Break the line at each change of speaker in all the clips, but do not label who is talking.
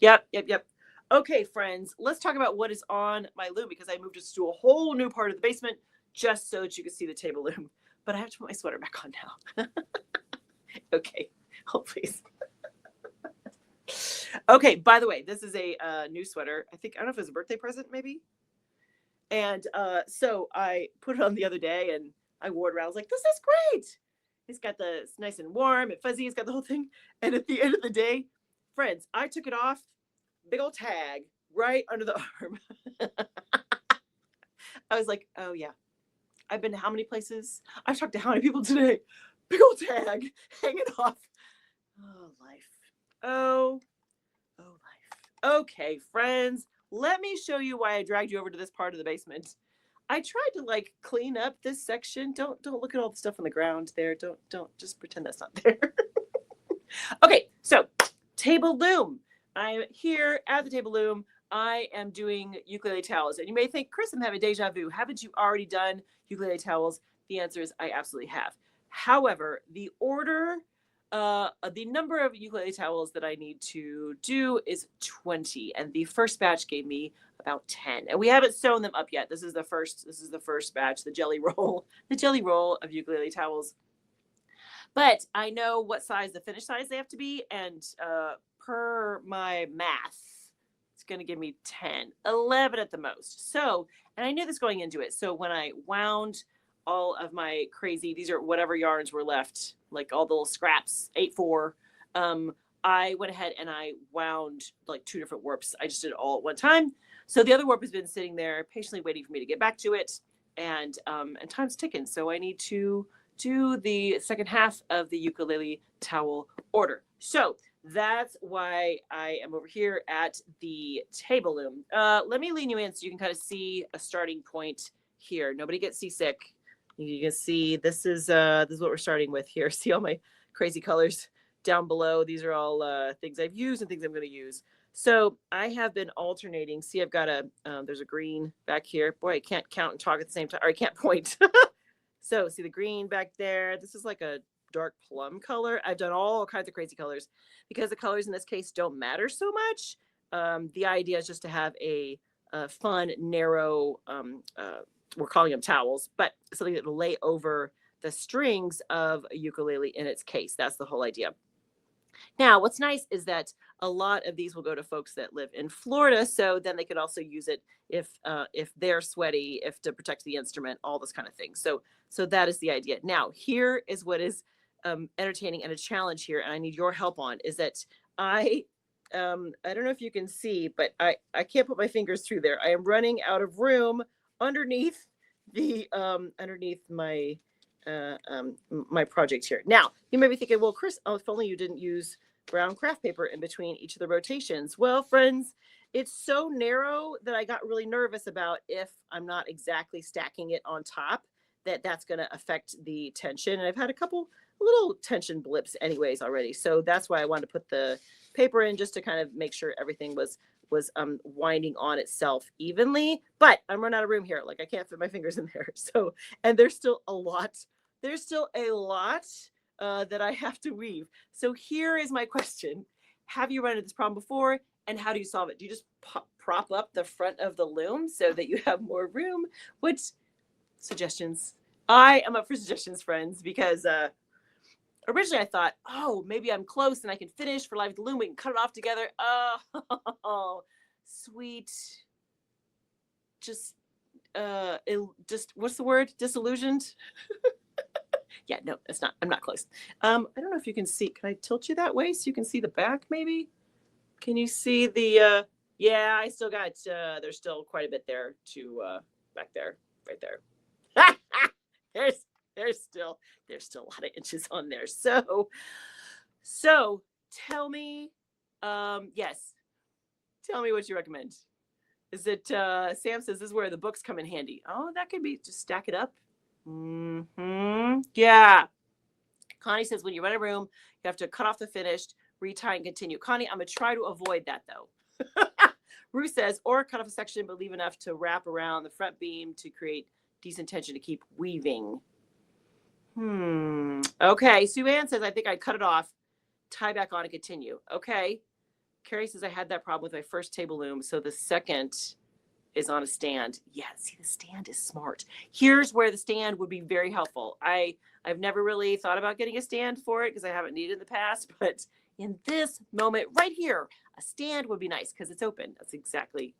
Yep. Okay, friends, let's talk about what is on my loom because I moved us to a whole new part of the basement just so that you can see the table loom. But I have to put my sweater back on now. Okay. Oh, please. Okay, by the way, this is a new sweater. I don't know if it's a birthday present, maybe. And so I put it on the other day and I wore it around. I was like, this is great. It's nice and warm and fuzzy. It's got the whole thing. And at the end of the day, friends, I took it off, big old tag right under the arm. I was like, oh yeah, I've been to how many places? I've talked to how many people today? Big old tag hanging off. Oh, life. Oh, life. Okay, friends, let me show you why I dragged you over to this part of the basement. I tried to like clean up this section. Don't look at all the stuff on the ground there. Don't just pretend that's not there. Okay, so table loom. I'm here at the table loom. I am doing ukulele towels. And you may think, Chris, I'm having deja vu. Haven't you already done ukulele towels? The answer is I absolutely have. However, the number of ukulele towels that I need to do is 20. And the first batch gave me about 10. And we haven't sewn them up yet. This is the first batch, the jelly roll of ukulele towels. But I know what size, the finished size they have to be. And per my math, it's going to give me 10, 11 at the most. So, and I knew this going into it. So when I wound all of my crazy, these are whatever yarns were left, like all the little scraps, 8/4. I went ahead and I wound like 2 different warps. I just did it all at one time. So the other warp has been sitting there patiently waiting for me to get back to it. And time's ticking. So I need to do the second half of the ukulele towel order. So that's why I am over here at the table loom. Let me lean you in so you can kind of see a starting point here. Nobody gets seasick. You can see this is what we're starting with here. See all my crazy colors down below. These are all things I've used and things I'm going to use. So I have been alternating. See, I've got there's a green back here. Boy, I can't count and talk at the same time, or I can't point. So see the green back there. This is like a dark plum color. I've done all kinds of crazy colors because the colors in this case don't matter so much. The idea is just to have a fun, narrow, we're calling them towels, but something that will lay over the strings of a ukulele in its case. That's the whole idea. Now, what's nice is that a lot of these will go to folks that live in Florida, so then they could also use it if they're sweaty, if to protect the instrument, all this kind of thing. So that is the idea. Now, here is what is entertaining and a challenge here, and I need your help on, is that I don't know if you can see, but I can't put my fingers through there. I am running out of room underneath the underneath my my project here. Now, you may be thinking, well, Chris, if only you didn't use brown craft paper in between each of the rotations. Well, friends, it's so narrow that I got really nervous about if I'm not exactly stacking it on top, that's going to affect the tension. And I've had a couple little tension blips anyways already. So that's why I wanted to put the paper in, just to kind of make sure everything was winding on itself evenly. But I'm running out of room here. Like I can't fit my fingers in there. So, and there's still a lot that I have to weave. So here is my question. Have you run into this problem before? And how do you solve it? Do you just prop up the front of the loom so that you have more room? What suggestions? I am up for suggestions, friends, because originally I thought, oh, maybe I'm close and I can finish for Live at the Loom. We can cut it off together. Oh, sweet. Just what's the word? Disillusioned? Yeah, no, it's not. I'm not close. I don't know if you can see. Can I tilt you that way so you can see the back maybe? Can you see the, yeah, I still got, there's still quite a bit there to, back there, right there. There's still a lot of inches on there. So tell me, yes, tell me what you recommend. Is it, Sam says this is where the books come in handy. Oh, that could be, just stack it up. Yeah. Connie says when you rent a room, you have to cut off the finished, retie and continue. Connie, I'm going to try to avoid that though. Ruth says, or cut off a section, but leave enough to wrap around the front beam to create decent tension to keep weaving. Okay. Sue Ann says, I think I'd cut it off, tie back on and continue. Okay. Carrie says I had that problem with my first table loom. So the second is on a stand. Yeah, see, the stand is smart. Here's where the stand would be very helpful. I've never really thought about getting a stand for it because I haven't needed it in the past, but in this moment right here, a stand would be nice because it's open. That's exactly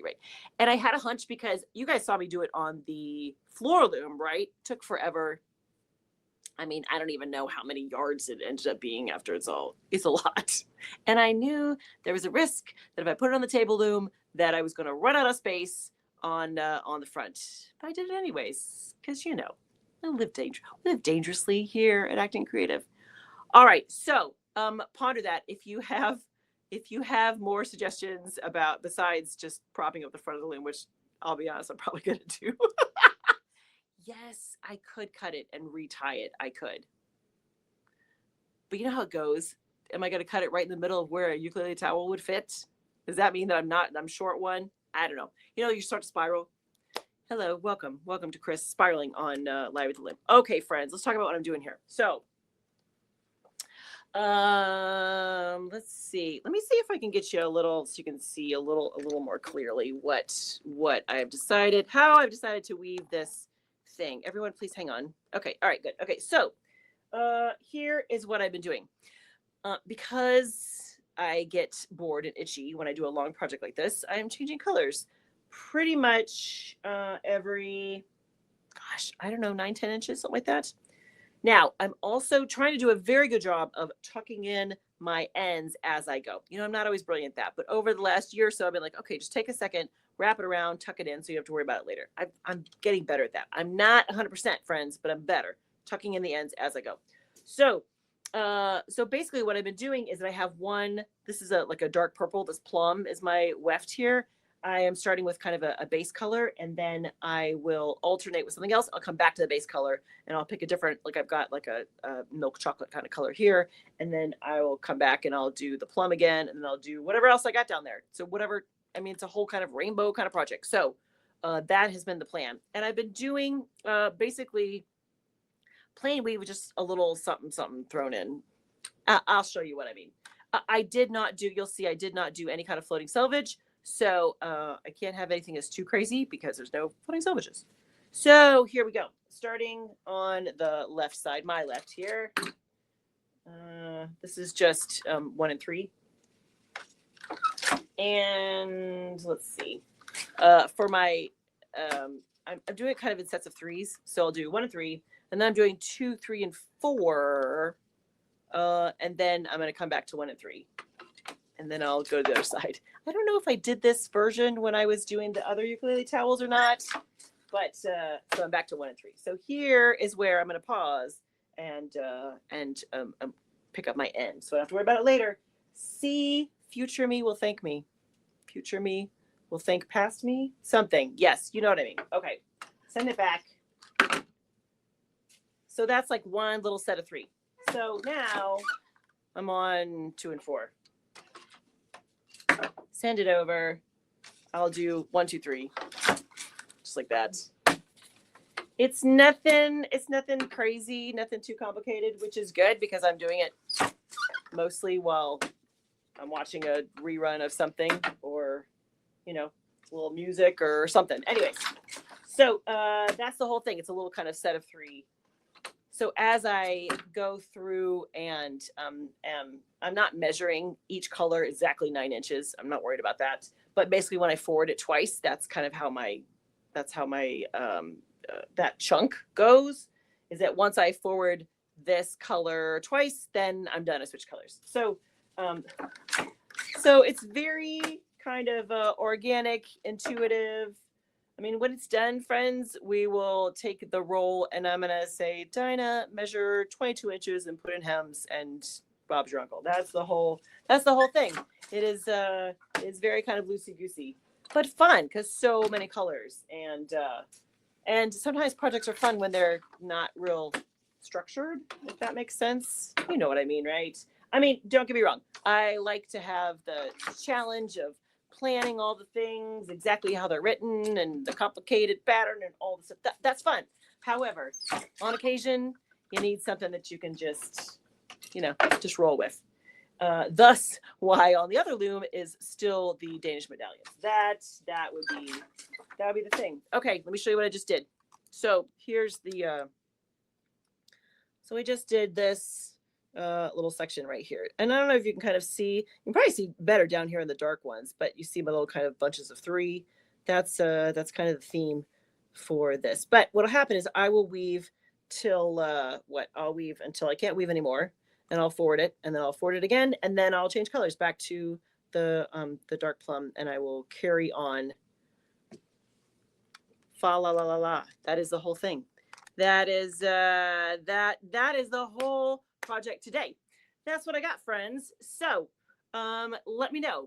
right. And I had a hunch because you guys saw me do it on the floor loom, right? Took forever. I mean, I don't even know how many yards it ended up being after it's a lot. And I knew there was a risk that if I put it on the table loom, that I was going to run out of space on the front. But I did it anyways, because I live dangerously here at Acton Creative. All right, so ponder that. If you have more suggestions about besides just propping up the front of the loom, which I'll be honest, I'm probably going to do. Yes, I could cut it and retie it. I could. But you know how it goes. Am I going to cut it right in the middle of where a ukulele towel would fit? Does that mean that I'm short one? I don't know. You start to spiral. Hello, welcome to Chris spiraling on Live with the Loom. Okay, friends, let's talk about what I'm doing here. So, let's see. Let me see if I can get you a little, so you can see a little more clearly what I've decided, how I've decided to weave this thing. Everyone, please hang on. Okay, all right, good. Okay, so here is what I've been doing. Because I get bored and itchy when I do a long project like this, I am changing colors pretty much every, I don't know, 9-10 inches, something like that. Now, I'm also trying to do a very good job of tucking in my ends as I go. I'm not always brilliant at that, but over the last year or so, I've been like, okay, just take a second, wrap it around, tuck it in so you have to worry about it later. I'm getting better at that. I'm not 100%, friends, but I'm better tucking in the ends as I go. So basically what I've been doing is that I have this is like a dark purple. This plum is my weft here. I am starting with kind of a base color, and then I will alternate with something else. I'll come back to the base color and I'll pick a different, like I've got like a milk chocolate kind of color here. And then I will come back and I'll do the plum again, and then I'll do whatever else I got down there. So whatever, it's a whole kind of rainbow kind of project. So that has been the plan. And I've been doing basically plain weave with just a little something thrown in. I'll show you what I mean. You'll see I did not do any kind of floating selvage. So I can't have anything that's too crazy because there's no floating selvages. So here we go. Starting on the left side, my left here. This is just 1 and 3. And let's see. For my, I'm doing it kind of in sets of 3s. So I'll do 1 and 3. And then I'm doing 2, 3, and 4. And then I'm going to come back to 1 and 3. And then I'll go to the other side. I don't know if I did this version when I was doing the other ukulele towels or not, but so I'm back to 1 and 3. So here is where I'm going to pause and pick up my end, so I don't have to worry about it later. See, future me will thank me. Future me will thank past me. Something. Yes, you know what I mean. Okay, send it back. So that's like one little set of 3. So now I'm on 2 and 4. Send it over. I'll do 1, 2, 3, just like that. It's nothing crazy, nothing too complicated, which is good because I'm doing it mostly while I'm watching a rerun of something or, a little music or something. Anyways, so that's the whole thing. It's a little kind of set of 3. So as I go through and I'm not measuring each color exactly 9 inches. I'm not worried about that. But basically when I forward it twice, that's kind of how my that chunk goes, is that once I forward this color twice, then I'm done. I switch colors. So it's very kind of organic, intuitive. When it's done, friends, we will take the roll and I'm going to say, Dinah, measure 22 inches and put in hems, and Bob's your uncle. That's the whole thing. It is it's very kind of loosey-goosey, but fun because so many colors. And sometimes projects are fun when they're not real structured, if that makes sense. You know what I mean, right? Don't get me wrong. I like to have the challenge of planning all the things, exactly how they're written and the complicated pattern and all the stuff. That's fun. However, on occasion, you need something that you can just roll with. Thus, why on the other loom is still the Danish medallions. That would be the thing. Okay, let me show you what I just did. So here's the. So I just did this little section right here, and I don't know if you can kind of see. You can probably see better down here in the dark ones, but you see my little kind of bunches of 3. That's kind of the theme for this. But what'll happen is I will weave till I'll weave until I can't weave anymore, and I'll forward it, and then I'll forward it again, and then I'll change colors back to the dark plum, and I will carry on. Fa la la la la. That is the whole thing. That is that is the whole project today. That's what I got, friends. So let me know.